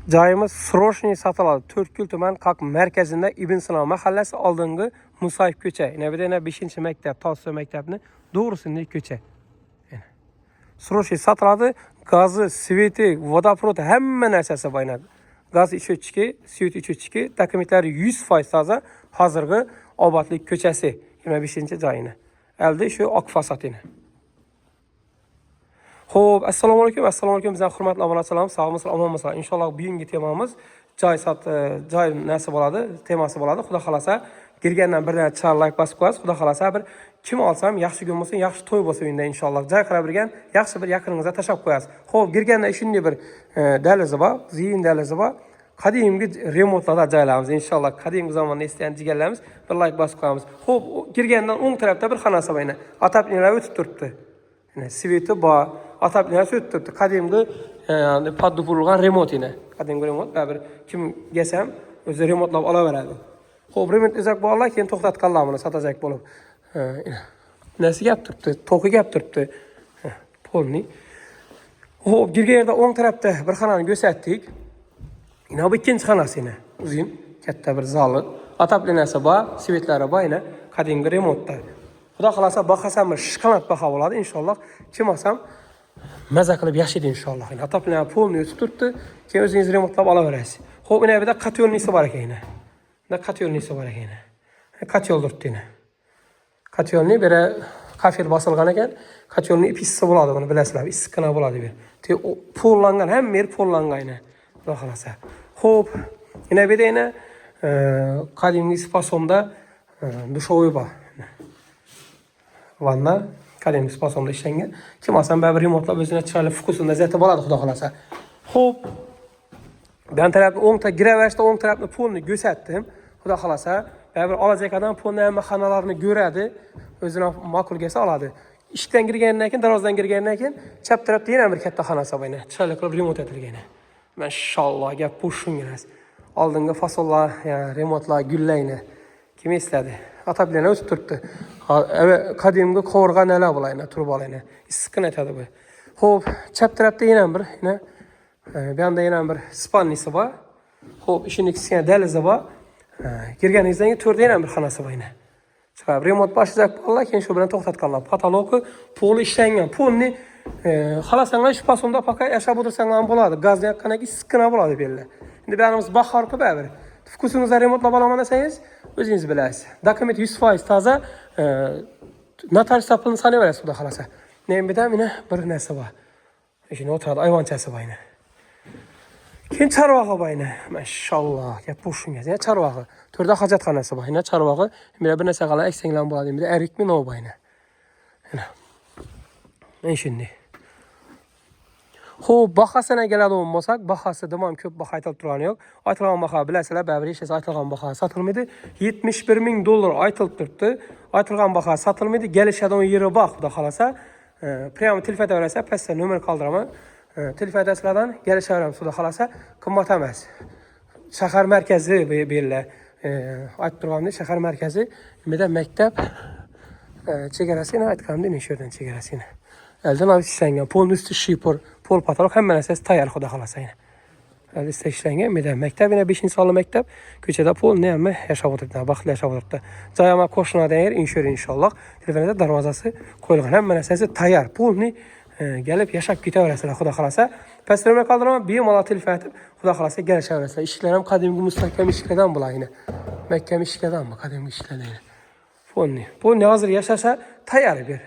Joyimiz Sroshniy satiladi. To'rtko'l tuman Qaq markazida Ibn Sino mahallasi oldingi Musayev ko'cha. Yana bu yerda 5-maktab, To'g'ri maktabni to'g'risida ko'cha. Sroshniy satiladi. Gazi, sveti, vodoprovod hamma narsasi bor. Gaz ishlatishga, svet ishlatishga dokumentlari 100% toza. Hozirgi Obodlik ko'chasi 25-joyini. Elde shu oq fasatini. Xo'p, assalomu alaykum. Assalomu alaykum. Bizning hurmatli obunachilarimiz, sog'misiz, omonmisizlar? Inshaalloh bugungi temamiz joy narsa bo'ladi, temasi bo'ladi. Xudo xolasa, kirgandan birdan char like bosib qo'yasiz. Xudo xolasa bir kim olsam yaxshi kun bo'lsin, yaxshi to'y bo'lsin unda inshaalloh. Joy qarab birgan, yaxshi bir yaqiningizga tashlab qo'yasiz. Xo'p, kirgandan shunday bir dahlizi bor, ziyin dahlizi bor. Qadimgi remontlarda joylarimiz inshaalloh qadimgi zamonda istagan jigarlarimiz bir like bosib qo'yamiz. Xo'p, kirgandan o'ng tarafda bir xonasi bor. Atapnilar o'tib turibdi. Sveti bor, atapnilar o'tib turibdi. Qadimgi paddupulgan remont ina. Qadimgi remont, bir kim gelsam o'zi remontlab olaveradi. Xo'p, remont ezak bolalar keyin to'xtatganlar buni sotajak bo'lib. Nasi gap turibdi, to'qi gap turibdi. Polni. Xo'p, girgan yerda o'ng tarafda bir xonani ko'rsatdik. Ina bu ikkinchi xonasi ina. Uzun, katta bir zali. Ataplinasi bor, svetlari bor ina. Qadimgi remontda. Xudo xolasa baqasam bir shqanat baqa bo'ladi inshaalloh. Kim olsam maza qilib yashaydi inshaalloh. Ataplinlar polni o'tib turibdi. Keyin o'zingiz remontlab olaverasiz. Xo'p, ina bu yerda qatyolnisi bor ekan ina. Bunda qatyolnisi bor ekan ina. Qatyol turibdi ina. Qatyolni beri kafir bosilgan ekan. Qatyolni ipisi bo'ladi, buni bilasizlar. Issiqqina bo'ladi bu. Pollangan, hamma yer pollangan ina. Xudo xolasa. Xo'p, ina bu yerda ina qadimgi spasomda dushovoy bor. Vanna qadimgi spasomda ishlangan. Kim olsam bir remontlab o'zini chiroyli fokusini zati bo'ladi, xudo xolasa. Xo'p, ben tarafni o'ng giraverishda o'ng tarafni polni ko'rsatdim. Xudo xolasa, bir olajak odam polni hamma xonalarni ko'radi, o'zini ma'qul kelsa oladi. Ishdan kirgandan keyin, darvozdan kirgandan keyin chap tarafda yana bir katta xonasi bor. Chiroyli qilib remont etilgan. Mashalloh, gap pushungiz. Oldingi fasollar, remontlar, gullayni kim esladi? Ataplarni o'tib turibdi. Qadimgi qo'rg'analar bo'layni, turbalayni. Issiqqina aytadi bu. Xo'p, chap tarafda yana bir, bu yerda yana bir spannisi bor. Xo'p, ishini kichkina dahlizi bor. Kirganingizdan keyin to'rda yana bir xonasi bor ina. Chiqib remont boshlab qolganlar, keyin shu bilan to'xtatganlar. Patologi pol ishlangan. Polni xohlasangiz shu pasonda faqat yashab o'tirsangiz ham bo'ladi. Gazni yoqqandan keyin issiqqina bo'ladi bu yerlar. Endi barimiz bahor qilib bir fokusingizga remontlab olaman desangiz, o'zingiz bilasiz. Dokument 100% toza, notarius pulini sanaverasiz, xudo xolasa. Men bilan mana bir narsa bor. Shuni o'tiradi, ayvonchasi bor ina. Keyin charvog'i bor ina. Mashalloh, gap pushungiz. Ya charvog'i. To'rda hojatxonasi bor ina, charvog'i. Menda bir narsa qilib aksanglar bo'ladi. Menda erikmi nov bor ina. Men shunday. Xo'p, bahasına keladigan bo'lsak, bahasi domam ko'p baho aytilib turgani yo'q. Aytilgan baho bilasizlar, baribir hech narsa aytilgan baho sotilmaydi. $71,000 aytilib turibdi. Aytilgan baho sotilmaydi. Kelishadigan yeri bor, xudo xolasa. Prямо telefon berasa, pastda nomer qoldiraman. Telefondasizlardan kelishaveramiz, xudo xolasa. Qimmat emas. Shahar markazi bu yerlar. Aytib turganimda shahar markazi, menda maktab chegarasini aytganimda, shu yerdan chegarasini. Elden alıp işlengen, polun üstü şipor, pol patolog hemen esas tayar xudo xolasa yine. Elde üstü işlengen, meden mektebine 5. salı mektep, köçede pol ne ama yaşab oturdu, baxtlı yaşab oturdu. Cayama koşuna değer, inşör inşallah. Telefonda darvazası koyulgan, hemen esas tayar, polni gelip yaşab gideverəsilər xudo xolasa. Pəsləmə qaldırama, bir mala telefon etib, xudo xolasa gəlişəverəsilər. İşlərim qadimgi müstəhkəm işlərdən bular yine. Məhkəm işlərdən mi, qadimgi işlərdən yine. Polni hazır yaşasa tayar bir.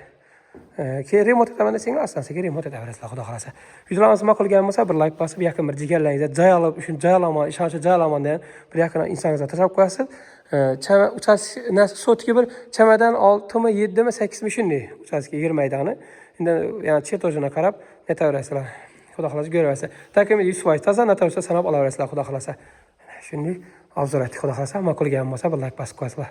Ki remote etaman desanglar aslında ki remote etaverasizlar, xudo xolasa. Videolarimiz ma'qul kelgan bo'lsa bir like bosib, yaqin bir jigarlaringizga joy olib, shun joylama, ishonchli joylaman degan bir yaqin insoningizga tashlab qo'yasiz. Sotga bir chamadan 6mi, 7mi, 8mi shunday uchastka 20 maydoni. Endi yana chet o'zini qarab netaverasizlar. Xudo xolasa ko'raverasiz. Dokument 100% toza, notariusda sanab olaverasizlar, xudo xolasa. Shunday obzor etdik, xudo xolasa. Ma'qul kelgan bo'lsa bir like bosib qo'yasizlar.